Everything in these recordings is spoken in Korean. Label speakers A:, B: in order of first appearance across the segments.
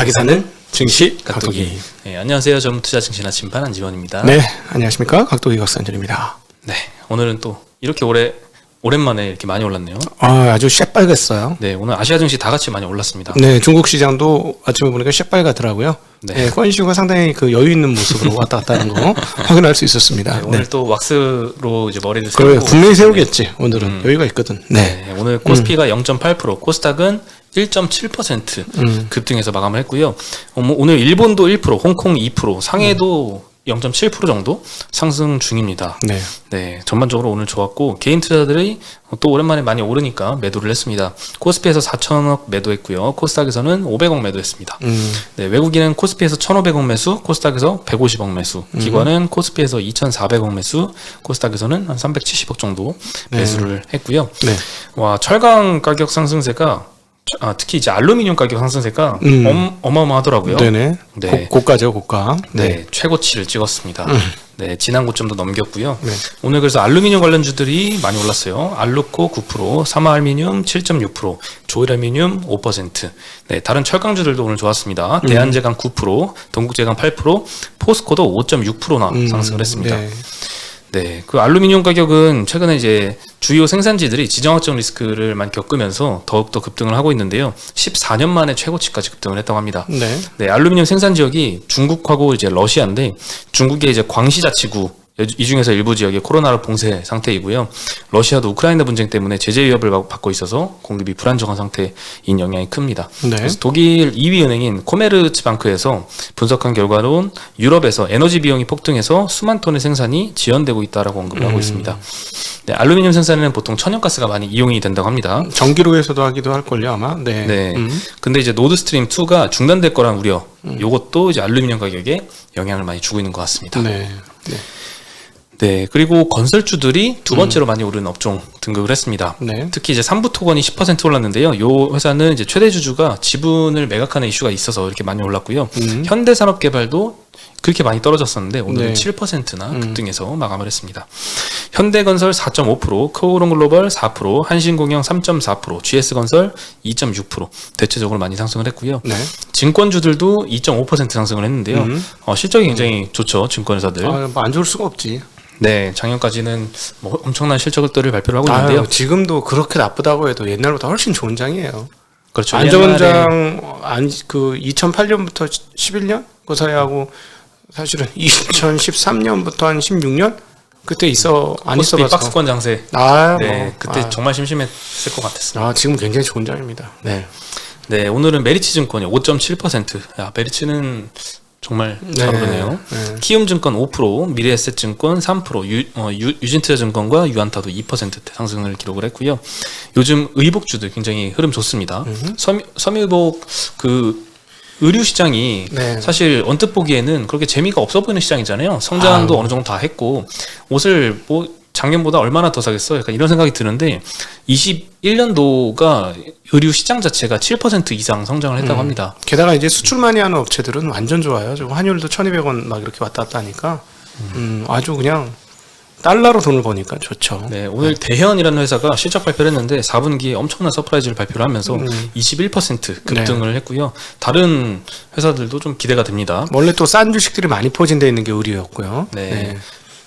A: 다 기사는 증시 각도기.
B: 네, 안녕하세요. 전투자 증시 나침반 안지원입니다.
A: 네, 안녕하십니까. 각도기 각산전입니다.
B: 네, 오늘은 또 이렇게 오랜만에 이렇게 많이 올랐네요.
A: 아주 새빨갰어요.
B: 네, 오늘 아시아 증시 다 같이 많이 올랐습니다.
A: 네, 중국 시장도 아침에 보니까 새빨갛더라고요. 네, 권시우가 상당히 그 여유 있는 모습으로 왔다 갔다 하는 거 확인할 수 있었습니다.
B: 네, 오늘 또 왁스로 이제 머리를
A: 그래,
B: 세우고
A: 분명히 세우겠지. 오늘은 여유가 있거든.
B: 네, 오늘 코스피가 0.8%, 코스닥은 1.7% 급등해서 마감을 했고요. 오늘 일본도 1%, 홍콩 2%, 상해도 0.7% 정도 상승 중입니다.
A: 네.
B: 네, 전반적으로 오늘 좋았고 개인 투자들이 또 오랜만에 많이 오르니까 매도를 했습니다. 코스피에서 4천억 매도했고요. 코스닥에서는 500억 매도했습니다. 네, 외국인은 코스피에서 1,500억 매수, 코스닥에서 150억 매수, 기관은 코스피에서 2,400억 매수, 코스닥에서는 한 370억 정도 매수를 했고요.
A: 네.
B: 와, 철강 가격 상승세가 특히 이제 알루미늄 가격 상승세가 어마어마하더라고요.
A: 네네.
B: 네.
A: 고가죠, 고가.
B: 네, 최고치를 찍었습니다. 네, 지난 고점도 넘겼고요.
A: 네.
B: 오늘 그래서 알루미늄 관련주들이 많이 올랐어요. 알루코 9%, 사마알루미늄 7.6%, 조일알루미늄 5%. 네, 다른 철강주들도 오늘 좋았습니다. 대한제강 9%, 동국제강 8%, 포스코도 5.6%나 상승을 했습니다.
A: 네.
B: 네, 그 알루미늄 가격은 최근에 이제 주요 생산지들이 지정학적 리스크를 많이 겪으면서 더욱더 급등을 하고 있는데요. 14년 만에 최고치까지 급등을 했다고 합니다.
A: 네.
B: 네, 알루미늄 생산 지역이 중국하고 이제 러시아인데 중국의 이제 광시자치구 이 중에서 일부 지역이 코로나로 봉쇄 상태이고요. 러시아도 우크라이나 분쟁 때문에 제재 위협을 받고 있어서 공급이 불안정한 상태인 영향이 큽니다.
A: 네.
B: 그래서 독일 2위 은행인 코메르츠방크에서 분석한 결과로는 유럽에서 에너지 비용이 폭등해서 수만 톤의 생산이 지연되고 있다라고 언급을 하고 있습니다. 네, 알루미늄 생산에는 보통 천연가스가 많이 이용이 된다고 합니다.
A: 전기로에서도 하기도 할 걸요 아마. 네.
B: 네. 근데 이제 노드스트림 2가 중단될 거란 우려. 요것도 이제 알루미늄 가격에 영향을 많이 주고 있는 것 같습니다.
A: 네. 네.
B: 네, 그리고 건설주들이 두 번째로 많이 오른 업종 등극을 했습니다.
A: 네.
B: 특히 이제 삼부토건이 10% 올랐는데요. 이 회사는 이제 최대 주주가 지분을 매각하는 이슈가 있어서 이렇게 많이 올랐고요. 현대산업개발도 그렇게 많이 떨어졌었는데 오늘은
A: 네.
B: 7%나 급등해서 마감을 했습니다. 현대건설 4.5%, 크오론글로벌 4%, 한신공영 3.4%, GS건설 2.6% 대체적으로 많이 상승을 했고요.
A: 네.
B: 증권주들도 2.5% 상승을 했는데요. 실적이 굉장히 좋죠, 증권회사들.
A: 뭐 안 좋을 수가 없지.
B: 네, 작년까지는 뭐 엄청난 실적들을 발표를 하고 있는데요.
A: 지금도 그렇게 나쁘다고 해도 옛날보다 훨씬 좋은 장이에요.
B: 그렇죠.
A: 안정장 그 2008년부터 11년 그 사이하고 사실은 2013년부터 한 16년 그때 안
B: 코스피
A: 있어봐서
B: 박스권 장세.
A: 네,
B: 뭐, 그때 정말 심심했을 것 같았습니다.
A: 지금 굉장히 좋은 장입니다. 네.
B: 네, 오늘은 메리츠증권이 5.7%. 야, 메리츠는 정말 잘 오르네요.
A: 네.
B: 키움증권 5%, 미래에셋증권 3%, 유진투자증권과 유안타도 2%대 상승을 기록을 했고요. 요즘 의복주들 굉장히 흐름 좋습니다. 섬유복 의류 시장이
A: 네.
B: 사실 언뜻 보기에는 그렇게 재미가 없어 보이는 시장이잖아요. 성장도 어느 정도 다 했고 옷을 뭐 작년보다 얼마나 더 사겠어? 약간 이런 생각이 드는데 21년도가 의류 시장 자체가 7% 이상 성장을 했다고 합니다.
A: 게다가 이제 수출 많이 하는 업체들은 완전 좋아요. 지금 환율도 1,200원 막 이렇게 왔다 갔다 하니까 아주 그냥 달러로 돈을 버니까 좋죠.
B: 네, 오늘 대현이라는 회사가 실적 발표를 했는데 4분기에 엄청난 서프라이즈를 발표를 하면서 21% 급등을 했고요. 다른 회사들도 좀 기대가 됩니다.
A: 원래 또 싼 주식들이 많이 포진되어 있는 게 의류였고요.
B: 네.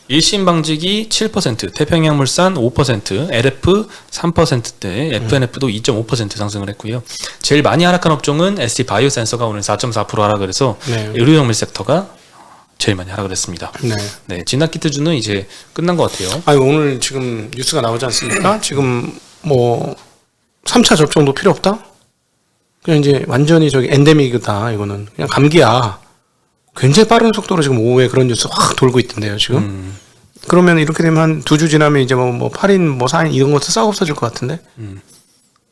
B: 일신방직이 7%, 태평양물산 5%, LF 3%대, FNF도 2.5% 상승을 했고요. 제일 많이 하락한 업종은 ST바이오센서가 오늘 4.4% 하락을 해서 의료정밀 섹터가 제일 많이 하락을 했습니다.
A: 네.
B: 네, 진학키트주는 이제 끝난 것 같아요.
A: 오늘 지금 뉴스가 나오지 않습니까? 지금 뭐 3차 접종도 필요 없다? 그냥 이제 완전히 엔데믹이다. 이거는 그냥 감기야. 굉장히 빠른 속도로 지금 오후에 그런 뉴스 확 돌고 있던데요, 지금. 그러면 이렇게 되면 한 2주 지나면 이제 뭐 8인, 뭐 4인 이런 것도 싹 없어질 것 같은데?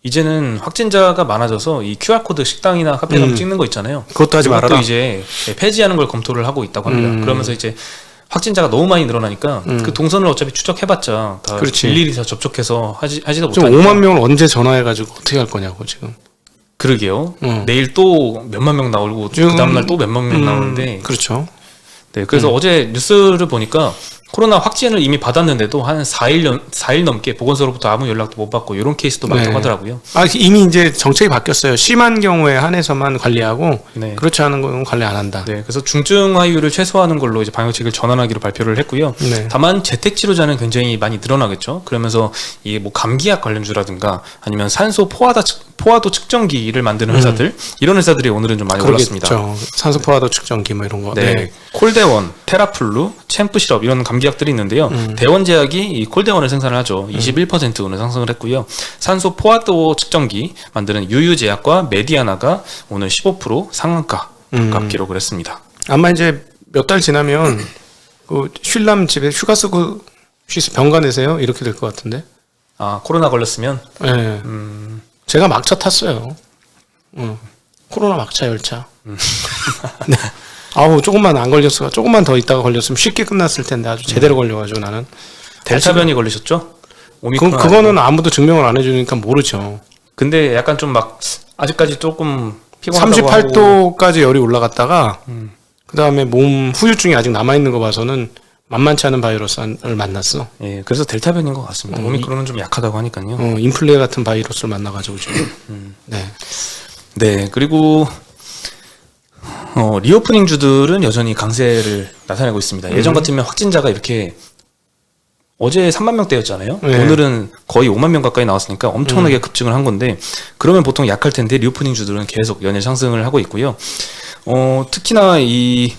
B: 이제는 확진자가 많아져서 이 QR코드 식당이나 카페 가면 찍는 거 있잖아요.
A: 그것도 하지 말아라.
B: 이제 폐지하는 걸 검토를 하고 있다고 합니다. 그러면서 이제 확진자가 너무 많이 늘어나니까 그 동선을 어차피 추적해봤자 다
A: 그렇지.
B: 일일이 다 접촉해서 하지도
A: 지금
B: 못하니까.
A: 5만 명을 언제 전화해가지고 어떻게 할 거냐고 지금.
B: 그러게요. 내일 또 몇만 명 나오고 그 다음날 또 몇만 명 나오는데.
A: 그렇죠.
B: 네, 그래서 어제 뉴스를 보니까 코로나 확진을 이미 받았는데도 한 4일 넘게 보건소로부터 아무 연락도 못 받고 이런 케이스도 많다고
A: 네.
B: 하더라고요.
A: 이미 이제 정책이 바뀌었어요. 심한 경우에 한해서만 관리하고
B: 네.
A: 그렇지 않은 경우는 관리 안 한다.
B: 네, 그래서 중증화율을 최소화하는 걸로 이제 방역책을 전환하기로 발표를 했고요.
A: 네.
B: 다만 재택 치료자는 굉장히 많이 늘어나겠죠. 그러면서 이 뭐 감기약 관련주라든가 아니면 산소 포화도 측정기를 만드는 회사들 이런 회사들이 오늘은 좀 많이 올랐습니다.
A: 그렇겠죠. 산소 포화도 측정기 뭐 이런 거.
B: 네.
A: 네.
B: 콜데원, 테라플루, 챔프시럽 이런 감기약들이 있는데요. 대원제약이 이 콜데원을 생산을 하죠. 21% 오늘 상승을 했고요. 산소 포화도 측정기 만드는 유유제약과 메디아나가 오늘 15% 상한가 값 기록을 했습니다.
A: 아마 이제 몇 달 지나면 그 쉴람 집에 휴가 쓰고 쉬서 병가 내세요 이렇게 될 것 같은데.
B: 아, 코로나 걸렸으면
A: 네. 제가 막차 탔어요. 코로나 막차 열차. 네. 아우 조금만 안 걸렸어. 조금만 더 있다가 걸렸으면 쉽게 끝났을 텐데 아주 제대로 걸려가지고 나는.
B: 델타 변이 걸리셨죠? 오미크론
A: 그거는 아무도 증명을 안 해주니까 모르죠.
B: 근데 약간 좀 막 아직까지 조금 피곤하다고
A: 38도까지 열이 올라갔다가 그 다음에 몸 후유증이 아직 남아 있는 거 봐서는 만만치 않은 바이러스를 만났어.
B: 예, 그래서 델타 변인 것 같습니다. 오미크론은 좀 약하다고 하니까요.
A: 인플루에 같은 바이러스를 만나가지고 지금. 네.
B: 네, 그리고 리오프닝 주들은 여전히 강세를 나타내고 있습니다. 예전 같으면 확진자가 이렇게 어제 3만 명대였잖아요.
A: 네.
B: 오늘은 거의 5만 명 가까이 나왔으니까 엄청나게 급증을 한 건데 그러면 보통 약할 텐데 리오프닝 주들은 계속 연일 상승을 하고 있고요. 특히나 이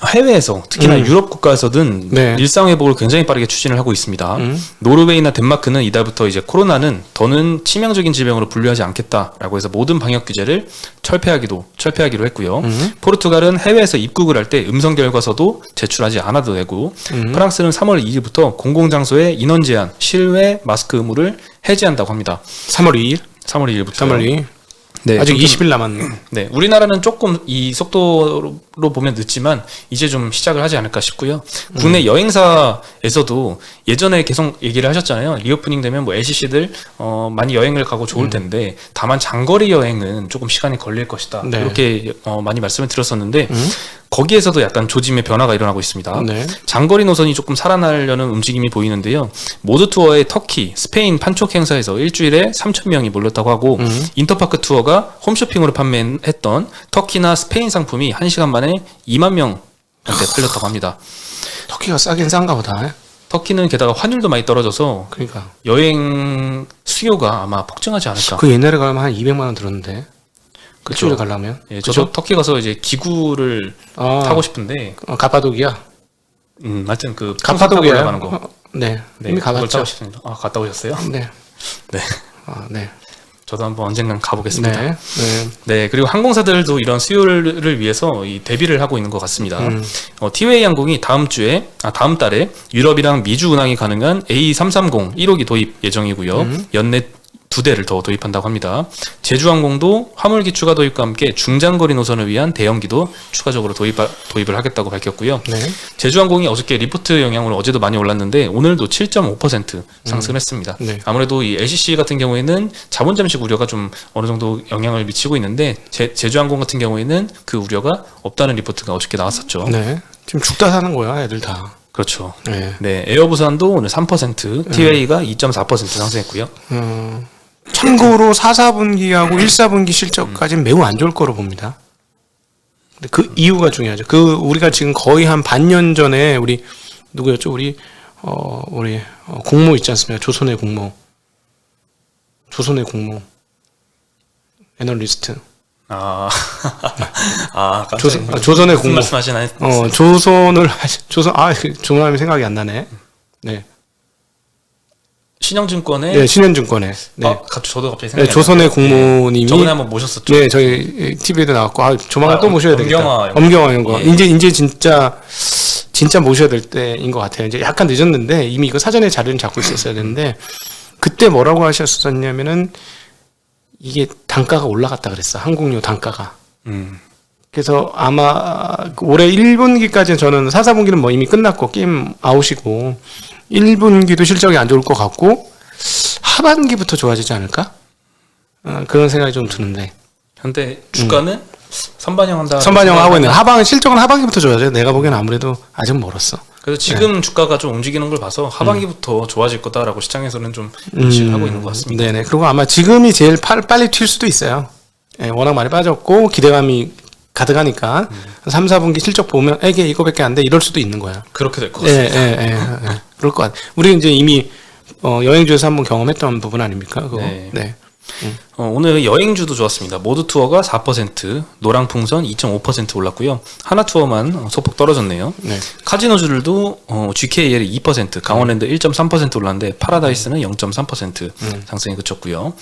B: 해외에서 특히나 유럽 국가에서는
A: 네.
B: 일상 회복을 굉장히 빠르게 추진을 하고 있습니다. 노르웨이나 덴마크는 이달부터 이제 코로나는 더는 치명적인 질병으로 분류하지 않겠다라고 해서 모든 방역 규제를 철폐하기로 했고요. 포르투갈은 해외에서 입국을 할 때 음성 결과서도 제출하지 않아도 되고 프랑스는 3월 2일부터 공공장소의 인원 제한, 실외 마스크 의무를 해제한다고 합니다.
A: 3월 2일?
B: 3월 2일부터.
A: 3월 2일?
B: 네,
A: 아직
B: 좀
A: 20일 남았네.
B: 네, 우리나라는 조금 이 속도로 보면 늦지만 이제 좀 시작을 하지 않을까 싶고요. 국내 여행사에서도 예전에 계속 얘기를 하셨잖아요. 리오프닝 되면 뭐 LCC들 많이 여행을 가고 좋을 텐데 다만 장거리 여행은 조금 시간이 걸릴 것이다.
A: 네.
B: 이렇게 많이 말씀을 드렸었는데 거기에서도 약간 조짐의 변화가 일어나고 있습니다.
A: 네.
B: 장거리 노선이 조금 살아나려는 움직임이 보이는데요. 모드 투어의 터키, 스페인 판촉 행사에서 일주일에 3,000명이 몰렸다고 하고 인터파크 투어가 홈쇼핑으로 판매했던 터키나 스페인 상품이 1시간 만에 2만 명한테 팔렸다고 합니다.
A: 터키가 싸긴 싼가 보다.
B: 터키는 게다가 환율도 많이 떨어져서
A: 그러니까.
B: 여행 수요가 아마 폭증하지 않을까.
A: 그 옛날에 가면 한 200만 원 들었는데.
B: 그쵸.
A: 그쪽에 가려면.
B: 예, 저도 터키 가서 이제 기구를 타고 싶은데
A: 가파도기야.
B: 하여튼 그
A: 가파도기야.
B: 올라가는 거.
A: 네.
B: 네,
A: 이미
B: 그걸
A: 가봤죠.
B: 타고 싶습니다. 아, 갔다 오셨어요?
A: 네.
B: 네.
A: 네.
B: 저도 한번 언젠간 가보겠습니다.
A: 네.
B: 네, 그리고 항공사들도 이런 수요를 위해서 이 대비를 하고 있는 것 같습니다. 티웨이 항공이 다음 달에 유럽이랑 미주 운항이 가능한 A330 1호기 도입 예정이고요. 연내 2대를 더 도입한다고 합니다. 제주항공도 화물기 추가 도입과 함께 중장거리 노선을 위한 대형기도 추가적으로 도입을 하겠다고 밝혔고요.
A: 네.
B: 제주항공이 어저께 리포트 영향으로 어제도 많이 올랐는데 오늘도 7.5% 상승했습니다.
A: 네.
B: 아무래도 이 LCC 같은 경우에는 자본 잠식 우려가 좀 어느 정도 영향을 미치고 있는데 제주항공 같은 경우에는 그 우려가 없다는 리포트가 어저께 나왔었죠.
A: 네. 지금 죽다 사는 거야, 애들 다.
B: 그렇죠.
A: 네.
B: 네, 에어부산도 오늘 3%, 티웨이가 2.4% 상승했고요.
A: 참고로 4, 4분기하고 1, 4분기 실적까지는 매우 안 좋을 거로 봅니다. 근데 그 이유가 중요하죠. 우리가 지금 거의 한 반년 전에 우리 누구였죠? 우리 공모 있지 않습니까? 조선의 공모 애널리스트. 조선의
B: 무슨
A: 공모.
B: 말씀하시나요?
A: 조선하면 생각이 안 나네. 네.
B: 신영증권의
A: 네, 신현증권에. 네.
B: 저도 갑자기 생각이
A: 네, 조선의
B: 나요.
A: 공모님이
B: 저번에 한번 모셨었죠.
A: 네, 저희 TV에도 나왔고 조만간 또 모셔야 되겠다.
B: 엄경화
A: 연구.
B: 예.
A: 이제 진짜 모셔야 될 때인 것 같아요. 이제 약간 늦었는데 이미 이거 사전에 자료는 잡고 있었어야 되는데 그때 뭐라고 하셨었냐면은 이게 단가가 올라갔다 그랬어. 항공료 단가가. 그래서 아마 올해 1분기까지는 저는 4, 4분기는 뭐 이미 끝났고 게임 아웃이고 1분기도 실적이 안 좋을 것 같고 하반기부터 좋아지지 않을까? 그런 생각이 좀 드는데.
B: 현대 주가는 선반영한다.
A: 선반영하고 있는 실적은 하반기부터 좋아져요. 내가 보기에는 아무래도 아직 멀었어.
B: 그래서 지금 주가가 좀 움직이는 걸 봐서 하반기부터 좋아질 거다라고 시장에서는 좀 인식을 하고 있는 것 같습니다.
A: 네네. 그리고 아마 지금이 제일 빨리 튈 수도 있어요. 예, 워낙 많이 빠졌고 기대감이 가득하니까 3, 4분기 실적 보면 이게 이거밖에 안 돼 이럴 수도 있는 거야.
B: 그렇게 될 것
A: 예,
B: 같습니다.
A: 예. 그럴 것 같아. 우리 이제 이미 여행주에서 한번 경험했던 부분 아닙니까? 그거.
B: 네.
A: 네.
B: 오늘 여행주도 좋았습니다. 모두 투어가 4%, 노랑풍선 2.5% 올랐고요. 하나투어만 소폭 떨어졌네요.
A: 네.
B: 카지노주들도 GKL이 2%, 강원랜드 1.3% 올랐는데 파라다이스는 0.3% 상승이 그쳤고요.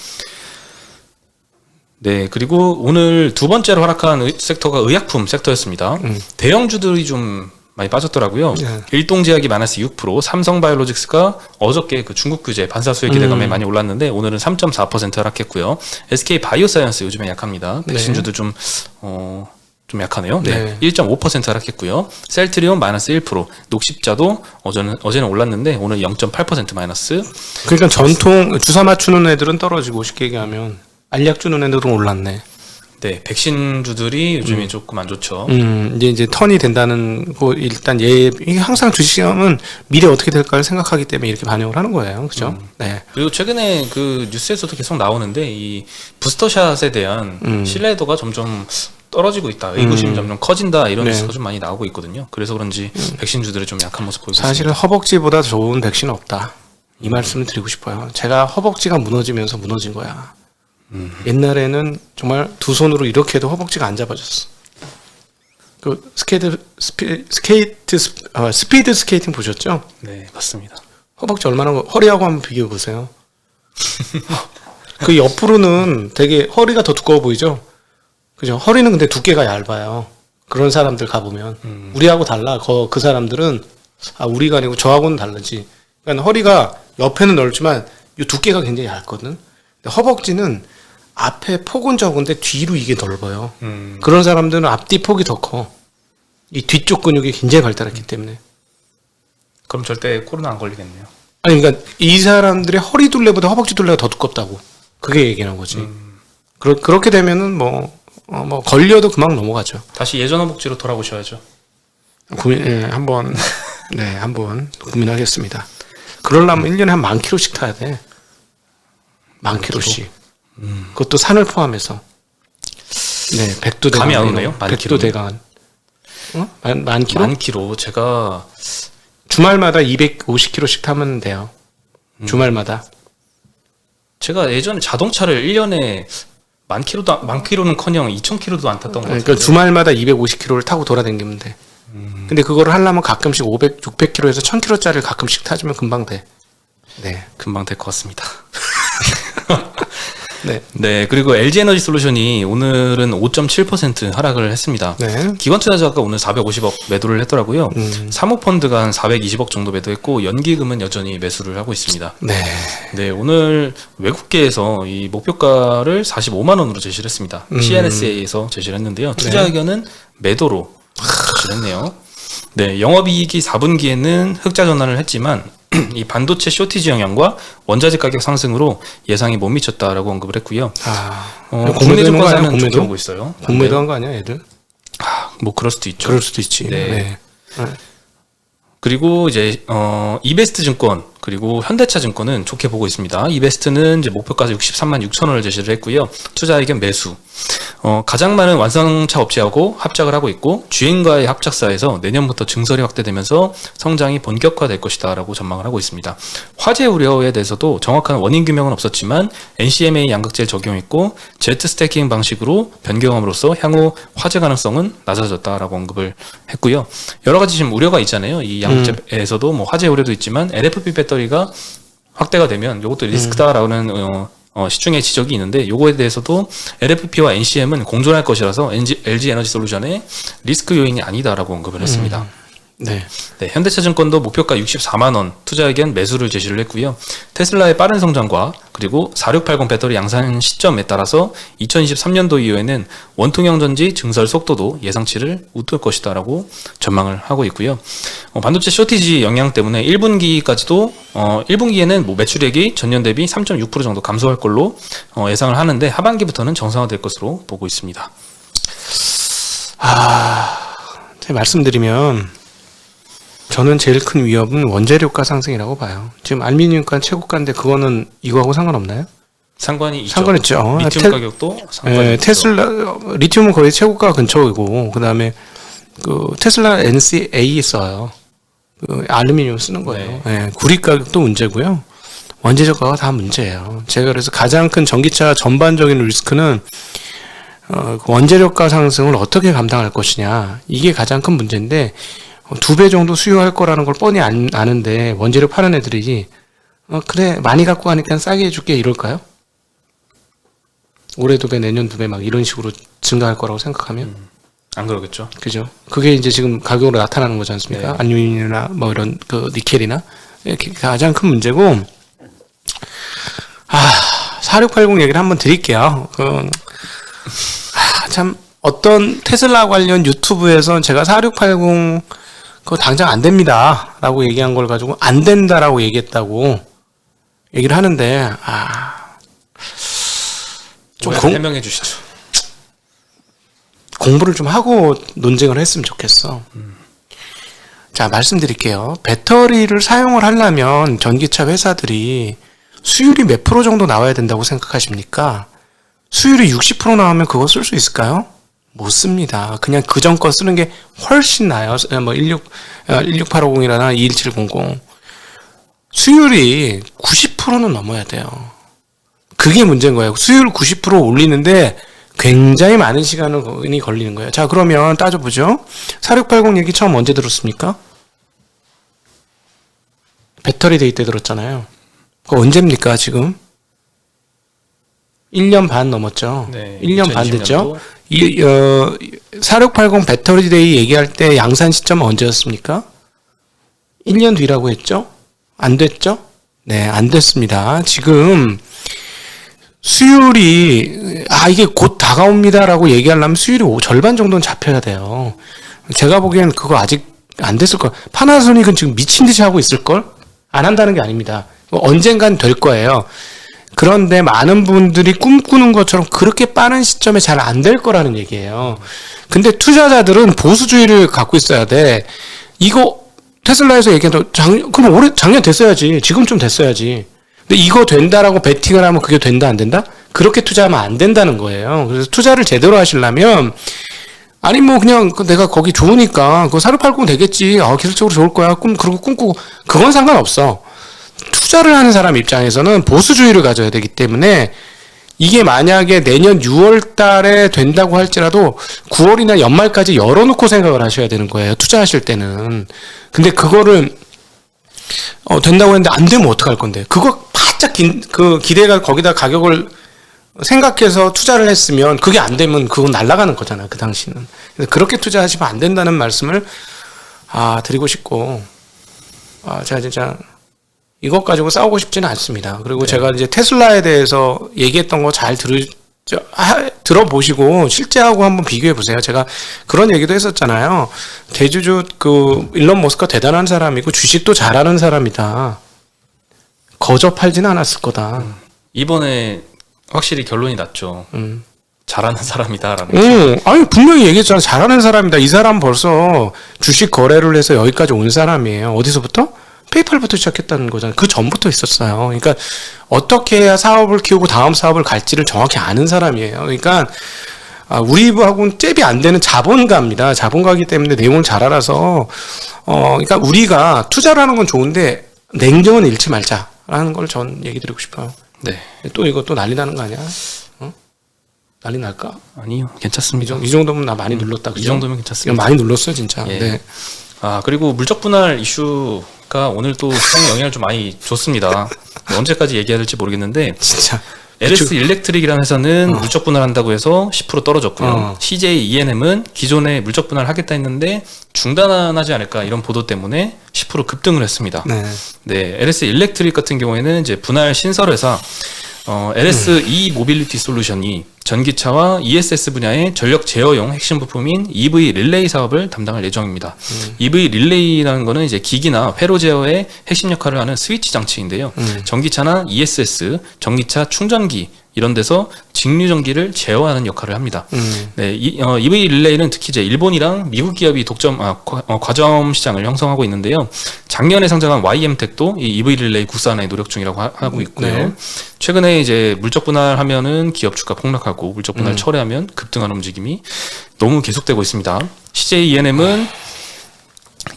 B: 네, 그리고 오늘 두 번째로 하락한 섹터가 의약품 섹터였습니다. 대형주들이 좀 많이 빠졌더라고요.
A: 네.
B: 일동제약이 마이너스 6%, 삼성바이오로직스가 어저께 그 중국 규제 반사수혜 기대감에 많이 올랐는데 오늘은 3.4% 하락했고요. SK 바이오사이언스 요즘에 약합니다. 백신주도 좀 약하네요. 네.
A: 네.
B: 1.5% 하락했고요. 셀트리온 마이너스 1%, 녹십자도 어제는 올랐는데 오늘 0.8% 마이너스.
A: 그러니까 전통 주사 맞추는 애들은 떨어지고 쉽게 얘기하면 알약 주는 애들은 올랐네.
B: 네, 백신주들이 요즘에 조금 안 좋죠.
A: 이제 턴이 된다는 거 일단 이게 항상 주식시장은 미래 어떻게 될까를 생각하기 때문에 이렇게 반영을 하는 거예요. 그렇죠? 네.
B: 그리고 최근에 그 뉴스에서도 계속 나오는데 이 부스터샷에 대한 신뢰도가 점점 떨어지고 있다. 의구심이 점점 커진다. 이런
A: 네.
B: 뉴스가 좀 많이 나오고 있거든요. 그래서 그런지 백신주들이 좀 약한 모습 보이고
A: 사실은 허벅지보다 좋은 백신은 없다. 이 말씀을 드리고 싶어요. 제가 허벅지가 무너지면서 무너진 거야. 옛날에는 정말 두 손으로 이렇게 해도 허벅지가 안 잡아졌어. 그 스피드 스케이팅 보셨죠?
B: 네, 맞습니다.
A: 허벅지 얼마나 허리하고 한번 비교해 보세요. 그 옆으로는 되게 허리가 더 두꺼워 보이죠? 그죠? 허리는 근데 두께가 얇아요. 그런 사람들 가보면 우리하고 달라. 그 사람들은 우리가 아니고 저하고는 다르지. 그러니까 허리가 옆에는 넓지만 이 두께가 굉장히 얇거든. 근데 허벅지는 앞에 폭은 적은데 뒤로 이게 넓어요. 그런 사람들은 앞뒤 폭이 더 커. 이 뒤쪽 근육이 굉장히 발달했기 때문에.
B: 그럼 절대 코로나 안 걸리겠네요.
A: 아니 그러니까 이 사람들의 허리 둘레보다 허벅지 둘레가 더 두껍다고. 그게 얘기하는 거지. 그렇게 되면은 뭐 걸려도 금방 넘어가죠.
B: 다시 예전 허벅지로 돌아오셔야죠.
A: 한번 고민하겠습니다. 그러려면 1년에 한 10,000km씩 타야 돼. 10,000km씩. 그것도 산을 포함해서. 네, 백두대간.
B: 감이 안 오네요. 10,000km.
A: 백두대간. 만 킬로?
B: 만 킬로. 제가
A: 주말마다 250km씩 타면 돼요. 주말마다.
B: 예전에 자동차를 1년에 만 킬로는커녕 2,000km도 안 탔던 것 같아요.
A: 그러니까 주말마다 250km를 타고 돌아다니면 돼. 근데 그거를 하려면 가끔씩 600km에서 1000km짜리를 가끔씩 타주면 금방 돼. 네.
B: 금방 될 것 같습니다.
A: 네.
B: 네, 그리고 LG에너지 솔루션이 오늘은 5.7% 하락을 했습니다.
A: 네.
B: 기관 투자자가 오늘 450억 매도를 했더라고요. 사모펀드가 한 420억 정도 매도했고 연기금은 여전히 매수를 하고 있습니다.
A: 네.
B: 네, 오늘 외국계에서 이 목표가를 45만 원으로 제시를 했습니다. CNSA에서 제시를 했는데요. 투자 의견은 매도로 제시를 했네요. 네, 영업이익이 4분기에는 흑자 전환을 했지만 이 반도체 쇼티지 영향과 원자재 가격 상승으로 예상이 못 미쳤다라고 언급을 했고요. 국내 증권사는 좋게 보고 있어요.
A: 공매도 한 거 아니야, 애들?
B: 뭐 그럴 수도 있죠.
A: 그럴 수도 있지.
B: 네. 그리고 이제 이베스트 증권 그리고 현대차증권은 좋게 보고 있습니다. 이베스트는 이제 목표가서 63만 6천 원을 제시를 했고요. 투자 의견 매수. 가장 많은 완성차 업체하고 합작을 하고 있고 주행과의 합작사에서 내년부터 증설이 확대되면서 성장이 본격화될 것이다라고 전망을 하고 있습니다. 화재 우려에 대해서도 정확한 원인 규명은 없었지만 NCMA 양극재를 적용했고 제트 스태킹 방식으로 변경함으로써 향후 화재 가능성은 낮아졌다라고 언급을 했고요. 여러 가지 지금 우려가 있잖아요. 이 양극재에서도 뭐 화재 우려도 있지만 LFP 배터리가 확대가 되면 이것도 리스크다라는 시중의 지적이 있는데 요거에 대해서도 LFP와 NCM은 공존할 것이라서 LG 에너지 솔루션의 리스크 요인이 아니다라고 언급을 했습니다.
A: 네.
B: 네, 현대차증권도 목표가 64만 원 투자 의견 매수를 제시를 했고요. 테슬라의 빠른 성장과 그리고 4680 배터리 양산 시점에 따라서 2023년도 이후에는 원통형 전지 증설 속도도 예상치를 웃돌 것이다라고 전망을 하고 있고요. 반도체 쇼티지 영향 때문에 1분기까지도 1분기에는 뭐 매출액이 전년 대비 3.6% 정도 감소할 걸로 예상을 하는데 하반기부터는 정상화될 것으로 보고 있습니다.
A: 제가 말씀드리면 저는 제일 큰 위협은 원재료가 상승이라고 봐요. 지금 알루미늄가 최고가인데 그거는 이거하고 상관없나요?
B: 상관이 있죠.
A: 상관있죠.
B: 리튬 가격도 상관이 있죠.
A: 테슬라 리튬은 거의 최고가 근처이고 그다음에 그 테슬라 NCA 써요. 그 알루미늄 쓰는 거예요. 네. 구리 가격도 문제고요. 원재 저가가 다 문제예요. 제가 그래서 가장 큰 전기차 전반적인 리스크는 원재료가 상승을 어떻게 감당할 것이냐 이게 가장 큰 문제인데 2배 정도 수요할 거라는 걸 뻔히 아는데 원재료 파는 애들이 그래 많이 갖고 가니까 싸게 해줄게 이럴까요? 올해 2배 내년 2배 막 이런 식으로 증가할 거라고 생각하면
B: 안 그러겠죠.
A: 그죠? 그게 이제 지금 가격으로 나타나는 거지 않습니까?
B: 네.
A: 알루미늄이나 뭐 이런 그 니켈이나 이렇게 가장 큰 문제고 4680 얘기를 한번 드릴게요. 참 어떤 테슬라 관련 유튜브에서 제가 4680 그거 당장 안 됩니다 라고 얘기한 걸 가지고 안 된다라고 얘기했다고 얘기를 하는데 좀
B: 해명해 주시죠.
A: 공부를 좀 하고 논쟁을 했으면 좋겠어. 자, 말씀드릴게요. 배터리를 사용을 하려면 전기차 회사들이 수율이 몇 프로 정도 나와야 된다고 생각하십니까? 수율이 60% 나오면 그거 쓸 수 있을까요? 못 씁니다. 그냥 그 전 거 쓰는 게 훨씬 나아요. 뭐 16850이라나 21700. 수율이 90%는 넘어야 돼요. 그게 문제인 거예요. 수율 90% 올리는데 굉장히 많은 시간이 걸리는 거예요. 자, 그러면 따져보죠. 4680 얘기 처음 언제 들었습니까? 배터리 데이 때 들었잖아요. 그거 언제입니까, 지금? 1년 반 넘었죠?
B: 네,
A: 1년 반 됐죠?
B: 2020년도.
A: 4680 배터리 데이 얘기할 때 양산 시점은 언제였습니까? 1년 뒤라고 했죠? 안 됐죠? 네, 안 됐습니다. 지금 수율이 이게 곧 다가옵니다라고 얘기하려면 수율이 절반 정도는 잡혀야 돼요. 제가 보기엔 그거 아직 안 됐을 걸. 파나소닉은 지금 미친 듯이 하고 있을 걸? 안 한다는 게 아닙니다. 언젠간 될 거예요. 그런데 많은 분들이 꿈꾸는 것처럼 그렇게 빠른 시점에 잘 안 될 거라는 얘기예요. 근데 투자자들은 보수주의를 갖고 있어야 돼. 이거 테슬라에서 얘기해도 그럼 작년 됐어야지. 지금쯤 됐어야지. 근데 이거 된다라고 베팅을 하면 그게 된다 안 된다? 그렇게 투자하면 안 된다는 거예요. 그래서 투자를 제대로 하시려면 아니 뭐 그냥 내가 거기 좋으니까 그거 4680 되겠지. 기술적으로 좋을 거야. 그러고 꿈꾸고 그건 상관없어. 투자를 하는 사람 입장에서는 보수주의를 가져야 되기 때문에 이게 만약에 내년 6월 달에 된다고 할지라도 9월이나 연말까지 열어놓고 생각을 하셔야 되는 거예요. 투자하실 때는. 근데 그거를 된다고 했는데 안 되면 어떡할 건데. 그거 바짝 기대가 거기다 가격을 생각해서 투자를 했으면 그게 안 되면 그건 날아가는 거잖아. 그 당시는. 그래서 그렇게 투자하시면 안 된다는 말씀을 드리고 싶고 제가 진짜 이것 가지고 싸우고 싶지는 않습니다. 그리고 제가 이제 테슬라에 대해서 얘기했던 거 잘 들어보시고 실제하고 한번 비교해 보세요. 제가 그런 얘기도 했었잖아요. 대주주 일론 머스크가 대단한 사람이고 주식도 잘하는 사람이다. 거저 팔지는 않았을 거다.
B: 이번에 확실히 결론이 났죠. 잘하는 사람이다라는.
A: 아니 분명히 얘기했잖아. 잘하는 사람이다. 이 사람 벌써 주식 거래를 해서 여기까지 온 사람이에요. 어디서부터? 페이팔부터 시작했다는 거잖아요. 그 전부터 있었어요. 그러니까 어떻게 해야 사업을 키우고 다음 사업을 갈지를 정확히 아는 사람이에요. 그러니까 우리하고는 잽이 안 되는 자본가입니다. 자본가이기 때문에 내용을 잘 알아서 그러니까 우리가 투자를 하는 건 좋은데 냉정은 잃지 말자라는 걸 전 얘기 드리고 싶어요.
B: 네.
A: 또 이거 또 난리 나는 거 아니야? 난리 날까?
B: 아니요, 괜찮습니다.
A: 이 정도면 나 많이 눌렀다. 그죠?
B: 이 정도면 괜찮습니다.
A: 많이 눌렀어 진짜.
B: 예.
A: 네.
B: 그리고 물적 분할 이슈가 오늘 또 시장에 영향을 좀 많이 줬습니다. 언제까지 얘기해야 될지 모르겠는데
A: 진짜.
B: LS 일렉트릭이라는 회사는 물적 분할한다고 해서 10% 떨어졌고요. CJ ENM은 기존에 물적 분할하겠다 했는데 중단하지 않을까 이런 보도 때문에 10% 급등을 했습니다. 네, LS 일렉트릭 같은 경우에는 이제 분할 신설 회사 LS E 모빌리티 솔루션이 전기차와 ESS 분야의 전력 제어용 핵심 부품인 EV 릴레이 사업을 담당할 예정입니다. EV 릴레이라는 거는 이제 기기나 회로 제어의 핵심 역할을 하는 스위치 장치인데요. 전기차나 ESS, 전기차 충전기 이런 데서 직류 전기를 제어하는 역할을 합니다. 네, EV 릴레이는 특히 이제 일본이랑 미국 기업이 과점 시장을 형성하고 있는데요. 작년에 상장한 YM텍도 이 EV 릴레이 국산화에 노력 중이라고 하고 있고요.
A: 네.
B: 최근에 이제 물적 분할하면은 기업 주가 폭락하고 물적 분할 철회하면 급등하는 움직임이 너무 계속되고 있습니다. CJ ENM은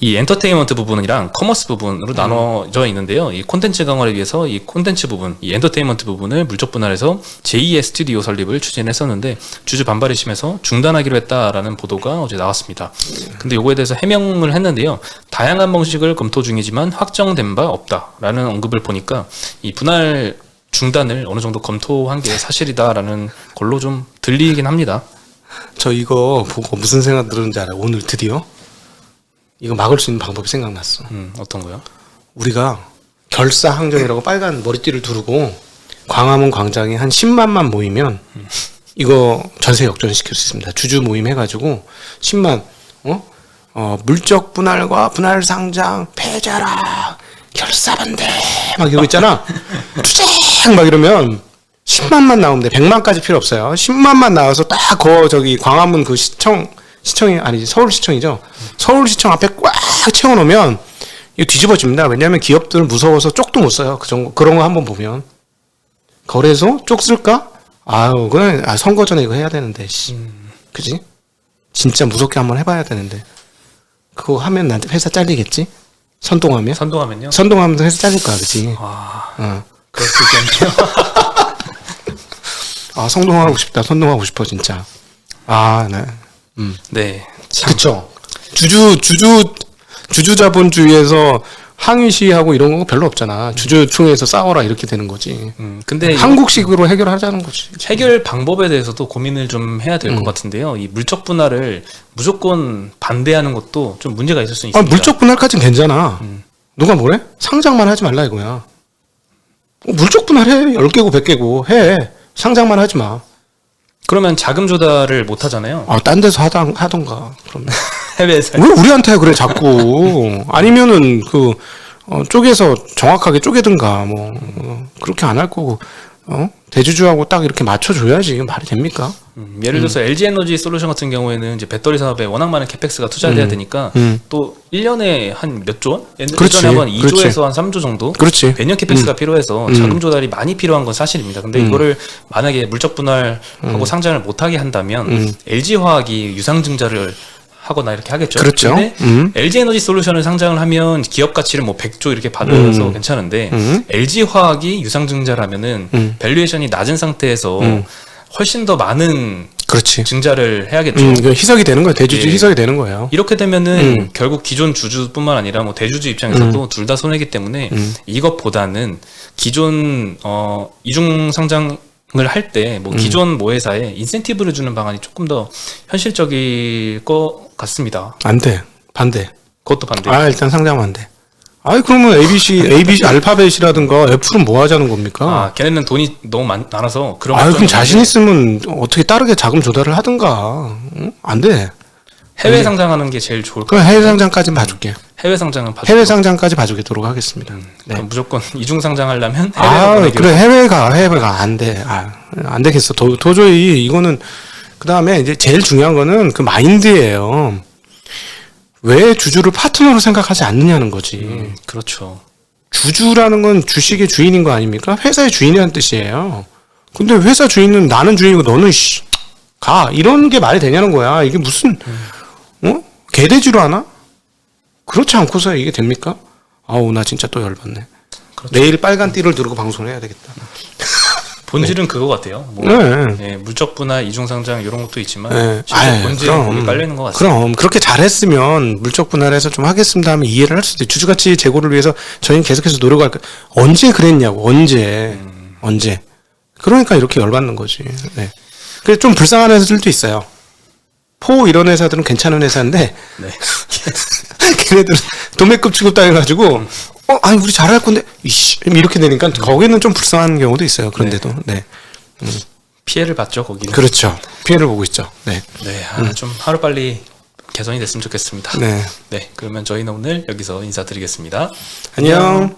B: 이 엔터테인먼트 부분이랑 커머스 부분으로 나눠져 있는데요. 이 콘텐츠 강화를 위해서 이 콘텐츠 부분, 이 엔터테인먼트 부분을 물적 분할해서 제2의 스튜디오 설립을 추진했었는데 주주 반발이 심해서 중단하기로 했다라는 보도가 어제 나왔습니다. 근데 요거에 대해서 해명을 했는데요. 다양한 방식을 검토 중이지만 확정된 바 없다라는 언급을 보니까 이 분할 중단을 어느 정도 검토한 게 사실이다라는 걸로 좀 들리긴 합니다.
A: 저 이거 보고 무슨 생각 들었는지 알아요? 오늘 드디어 이거 막을 수 있는 방법이 생각났어.
B: 어떤 거요?
A: 우리가 결사항전이라고 빨간 머리띠를 두르고 광화문 광장에 한 10만만 모이면 이거 전세 역전시킬 수 있습니다. 주주 모임 해가지고 10만 물적 분할과 분할 상장 폐자라 결사반대 막 이러고 있잖아. 투쟁 막 이러면 10만만 나오면 돼. 100만까지 필요 없어요. 10만만 나와서 딱 저기 광화문 그 시청이 아니지 서울시청이죠. 서울시청 앞에 꽉 채워놓으면 이거 뒤집어집니다. 왜냐하면 기업들 무서워서 쪽도 못 써요. 그런 거 한번 보면 거래소 쪽 쓸까? 아유 그냥 선거 전에 이거 해야 되는데 그지? 진짜 무섭게 한번 해봐야 되는데 그거 하면 나한테 회사 잘리겠지? 선동하면? 선동하면 회사 잘릴 거야, 그지?
B: 그럴 수 있겠네요.
A: 선동하고 싶다. 선동하고 싶어 진짜. 네.
B: 네.
A: 그쵸. 주주 자본주의에서 항의 시위하고 이런 거 별로 없잖아. 주주총회에서 싸워라 이렇게 되는 거지.
B: 근데
A: 한국식으로 해결하자는 거지.
B: 해결 방법에 대해서도 고민을 좀 해야 될 것 같은데요. 이 물적 분할을 무조건 반대하는 것도 좀 문제가 있을 수 있습니다.
A: 물적 분할까지는 괜찮아. 누가 뭐래? 상장만 하지 말라 이거야. 물적 분할해. 10개고 100개고 해. 상장만 하지 마.
B: 그러면 자금 조달을 못 하잖아요.
A: 딴 데서 하던가. 그럼.
B: 해외에서.
A: 왜 우리한테 그래 자꾸. 아니면은 쪼개서 정확하게 쪼개든가 그렇게 안 할 거고 대주주하고 딱 이렇게 맞춰줘야지. 말이 됩니까?
B: 예를 들어서 LG 에너지 솔루션 같은 경우에는 이제 배터리 사업에 워낙 많은 캐펙스가 투자돼야 되니까 또 1년에 한 몇 조 원? 예전에 한번 2조에서 한 3조 정도?
A: 그렇지.
B: 매년 캐펙스가 필요해서 자금 조달이 많이 필요한 건 사실입니다. 근데 이거를 만약에 물적 분할하고 상장을 못하게 한다면 LG화학이 유상증자를 하거나 이렇게 하겠죠.
A: 그렇죠.
B: 근데 LG 에너지 솔루션을 상장을 하면 기업 가치를 100조 이렇게 받아서 괜찮은데 LG 화학이 유상증자를 하면은 밸류에이션이 낮은 상태에서 훨씬 더 많은
A: 그렇지.
B: 증자를 해야겠죠.
A: 희석이 되는 거예요. 대주주 희석이 되는 거예요.
B: 이렇게 되면은 결국 기존 주주뿐만 아니라 대주주 입장에서도 둘 다 손해기 때문에 이것보다는 기존 이중 상장 을 할 때 기존 모회사에 인센티브를 주는 방안이 조금 더 현실적일 것 같습니다.
A: 안 돼. 반대.
B: 그것도 반대.
A: 일단 상장하면 안 돼. 그러면 ABC, 알파벳이라든가 애플은 뭐 하자는 겁니까?
B: 걔네는 돈이 너무 많아서 그런.
A: 그럼 자신 있으면 어떻게 다르게 자금 조달을 하든가. 안 돼.
B: 해외 상장하는 게 제일 좋을 것
A: 그럼
B: 같아요.
A: 해외 상장까지 봐줄게.
B: 해외 상장은
A: 해외 상장까지 봐주도록 하겠습니다. 네.
B: 그럼 무조건 이중 상장하려면 해외
A: 그래 해외가 안 돼. 안 되겠어. 도저히 이거는 그다음에 이제 제일 중요한 거는 그 마인드예요. 왜 주주를 파트너로 생각하지 않느냐는 거지.
B: 그렇죠.
A: 주주라는 건 주식의 주인인 거 아닙니까? 회사의 주인이라는 뜻이에요. 근데 회사 주인은 나는 주인이고 너는 가 이런 게 말이 되냐는 거야. 이게 무슨 개돼지로 하나? 그렇지 않고서 이게 됩니까? 나 진짜 또 열받네. 그렇죠. 내일 빨간 띠를 두르고 방송을 해야 되겠다.
B: 본질은 그거 같아요. 물적 분할, 이중 상장 이런 것도 있지만 실제 본질은 거기 깔려 있는 것 같습니다.
A: 그럼 그렇게 잘했으면 물적 분할해서 좀 하겠습니다 하면 이해를 할 수도 있어요. 주주가치 제고를 위해서 저희는 계속해서 노력할 거. 언제 그랬냐고. 언제. 그러니까 이렇게 열받는 거지. 네. 그래서 좀 불쌍한 회사들도 있어요. 이런 회사들은 괜찮은 회사인데 걔네들은 도매급 취급당해가지고 우리 잘할 건데 이렇게 되니까 거기는 좀 불쌍한 경우도 있어요. 그런데도
B: 피해를 봤죠 거기는.
A: 그렇죠. 피해를 보고 있죠. 네.
B: 좀 하루 빨리 개선이 됐으면 좋겠습니다.
A: 네.
B: 그러면 저희는 오늘 여기서 인사드리겠습니다.
A: 안녕.